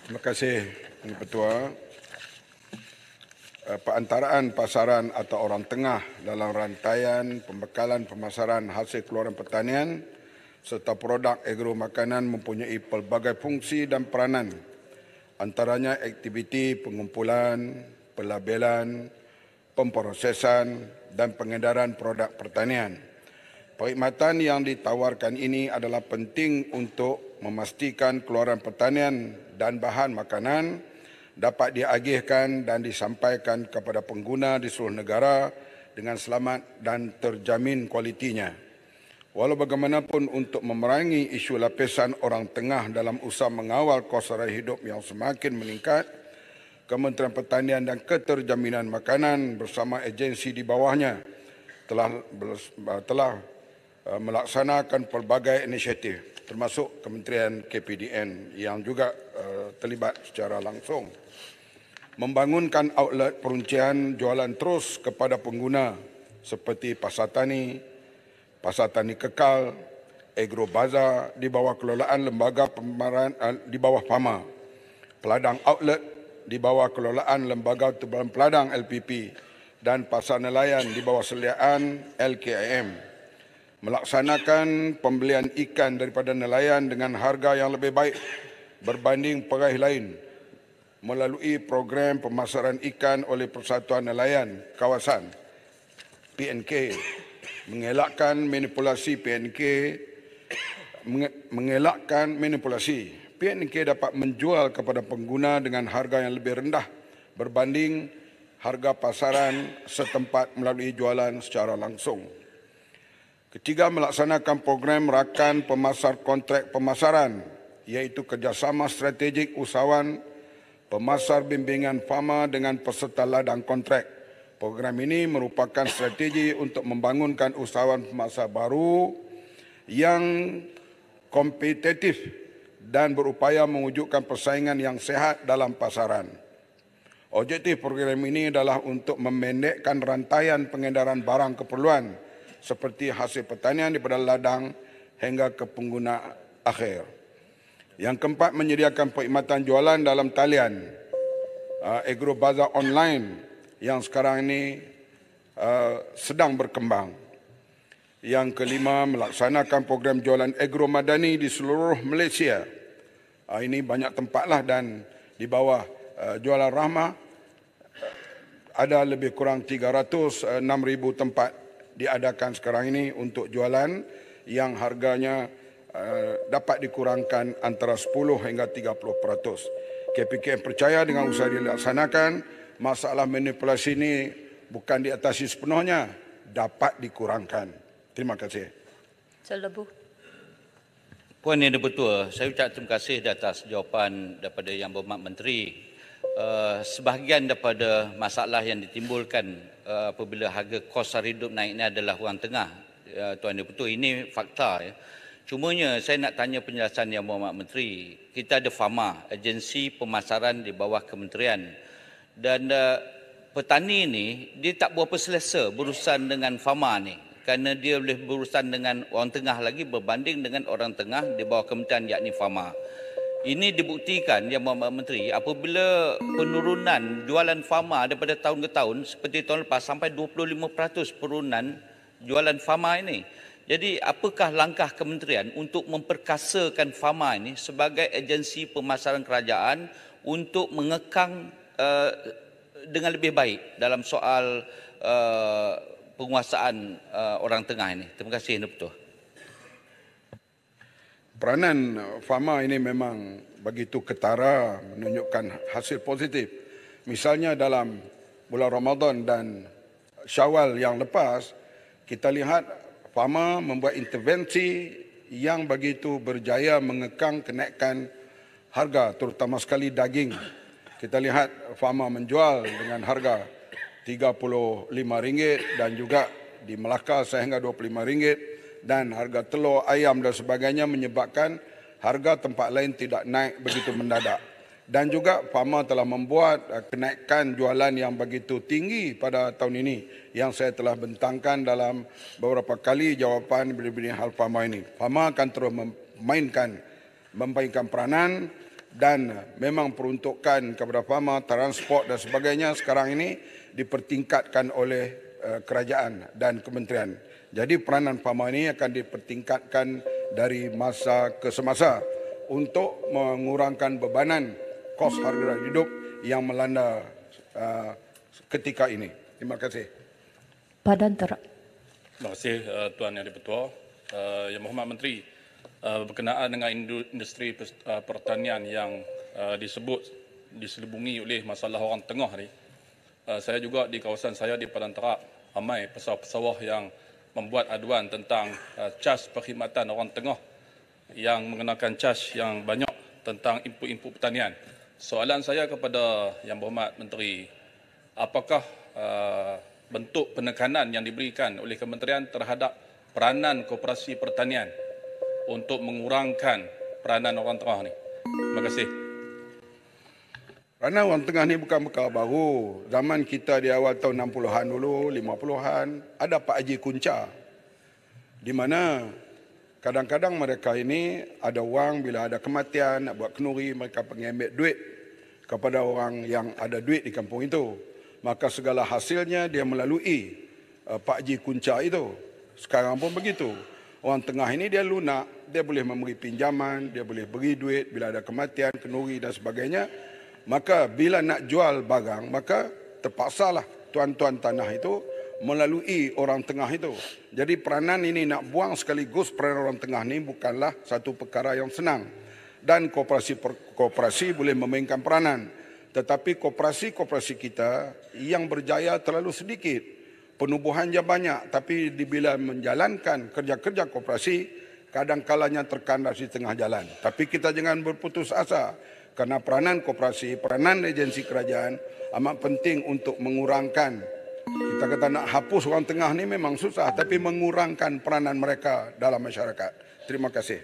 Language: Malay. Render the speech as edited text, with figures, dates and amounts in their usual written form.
Terima kasih, Ketua. Perantaraan pasaran atau orang tengah dalam rantaian pembekalan pemasaran hasil keluaran pertanian serta produk agro makanan mempunyai pelbagai fungsi dan peranan. Antaranya aktiviti pengumpulan, pelabelan, pemprosesan dan pengedaran produk pertanian. Perkhidmatan yang ditawarkan ini adalah penting untuk memastikan keluaran pertanian dan bahan makanan dapat diagihkan dan disampaikan kepada pengguna di seluruh negara dengan selamat dan terjamin kualitinya. Walau bagaimanapun untuk memerangi isu lapisan orang tengah dalam usaha mengawal kos sara hidup yang semakin meningkat, Kementerian Pertanian dan Keterjaminan Makanan bersama agensi di bawahnya telah melaksanakan pelbagai inisiatif termasuk Kementerian KPDN yang juga terlibat secara langsung membangunkan outlet peruncian jualan terus kepada pengguna seperti pasar tani kekal, agro bazar di bawah kelolaan lembaga di bawah FAMA, peladang outlet di bawah kelolaan lembaga timbalan peladang LPP dan pasar nelayan di bawah seliaan LKIM. Melaksanakan pembelian ikan daripada nelayan dengan harga yang lebih baik berbanding peraih lain melalui program pemasaran ikan oleh Persatuan Nelayan Kawasan PNK, mengelakkan manipulasi PNK dapat menjual kepada pengguna dengan harga yang lebih rendah berbanding harga pasaran setempat melalui jualan secara langsung. Ketiga, melaksanakan program rakan pemasar kontrak pemasaran iaitu kerjasama strategik usahawan pemasar bimbingan FAMA dengan peserta ladang kontrak. Program ini merupakan strategi untuk membangunkan usahawan pemasar baru yang kompetitif dan berupaya mewujudkan persaingan yang sehat dalam pasaran. Objektif program ini adalah untuk memendekkan rantaian pengedaran barang keperluan seperti hasil pertanian daripada ladang hingga ke pengguna akhir. Yang keempat, menyediakan perkhidmatan jualan dalam talian agro bazar online yang sekarang ini sedang berkembang. Yang kelima, melaksanakan program jualan agro madani di seluruh Malaysia. Ini banyak tempatlah dan di bawah jualan rahmah ada lebih kurang 306,000 tempat diadakan sekarang ini untuk jualan yang harganya dapat dikurangkan antara 10 hingga 30%. KPKM percaya dengan usaha dilaksanakan, masalah manipulasi ini bukan diatasi sepenuhnya, dapat dikurangkan. Terima kasih. Selebu. Puan Yang Di-Pertua, saya ucap terima kasih atas jawapan daripada Yang Berhormat Menteri. Sebahagian daripada masalah yang ditimbulkan apabila harga kos sara hidup naik ini adalah orang tengah. Tuan Yang Di-Pertua, ini fakta ya. Cumanya saya nak tanya penjelasan Yang Berhormat Menteri. Kita ada FAMA, agensi pemasaran di bawah kementerian. Dan petani ini dia tak berapa selesa berurusan dengan FAMA ni. Kerana dia boleh berurusan dengan orang tengah lagi berbanding dengan orang tengah di bawah kementerian yakni FAMA. Ini dibuktikan Yang Berhormat Menteri apabila penurunan jualan FAMA daripada tahun ke tahun seperti tahun lepas sampai 25% penurunan jualan FAMA ini. Jadi apakah langkah kementerian untuk memperkasakan FAMA ini sebagai agensi pemasaran kerajaan untuk mengekang dengan lebih baik dalam soal penguasaan orang tengah ini? Terima kasih, Yang Di-Pertua. Peranan FAMA ini memang begitu ketara menunjukkan hasil positif. Misalnya dalam bulan Ramadan dan Syawal yang lepas, kita lihat FAMA membuat intervensi yang begitu berjaya mengekang kenaikan harga, terutama sekali daging. Kita lihat FAMA menjual dengan harga RM35 dan juga di Melaka sehingga RM25 dan harga telur, ayam dan sebagainya menyebabkan harga tempat lain tidak naik begitu mendadak. Dan juga FAMA telah membuat kenaikan jualan yang begitu tinggi pada tahun ini yang saya telah bentangkan dalam beberapa kali jawapan berbanding hal FAMA ini. FAMA akan terus memainkan peranan dan memang peruntukan kepada fama, transport dan sebagainya sekarang ini dipertingkatkan oleh kerajaan dan kementerian. Jadi peranan fama ini akan dipertingkatkan dari masa ke semasa untuk mengurangkan bebanan kos harga hidup yang melanda ketika ini. Terima kasih. Badan Terak. Terima kasih Tuan Yang di-Pertua. Yang Berhormat Menteri, berkenaan dengan industri pertanian yang diselubungi oleh masalah orang tengah ni, saya juga di kawasan saya di Padang Terak ramai pesawah-pesawah yang membuat aduan tentang cas perkhidmatan orang tengah yang mengenakan cas yang banyak tentang input-input pertanian. Soalan saya kepada Yang Berhormat Menteri, apakah bentuk penekanan yang diberikan oleh kementerian terhadap peranan koperasi pertanian untuk mengurangkan peranan orang tengah ni? Terima kasih. Peranan orang tengah ni bukan perkara baru. Zaman kita di awal tahun 60-an dulu, 50-an, ada Pak Haji Kunca. Di mana kadang-kadang mereka ini ada wang bila ada kematian, nak buat kenduri, mereka pengambil duit kepada orang yang ada duit di kampung itu. Maka segala hasilnya dia melalui Pak Haji Kunca itu. Sekarang pun begitu. Orang tengah ini dia lunak, dia boleh memberi pinjaman, dia boleh beri duit bila ada kematian, kenduri dan sebagainya. Maka bila nak jual barang, maka terpaksalah tuan-tuan tanah itu melalui orang tengah itu. Jadi peranan ini nak buang sekaligus peranan orang tengah ini bukanlah satu perkara yang senang. Dan koperasi boleh memainkan peranan. Tetapi koperasi kita yang berjaya terlalu sedikit. Penubuhannya banyak, tapi bila menjalankan kerja-kerja koperasi, kadang-kalanya terkandas di tengah jalan. Tapi kita jangan berputus asa. Karena peranan koperasi, peranan agensi kerajaan amat penting untuk mengurangkan. Kita kata nak hapus orang tengah ni memang susah, tapi mengurangkan peranan mereka dalam masyarakat. Terima kasih.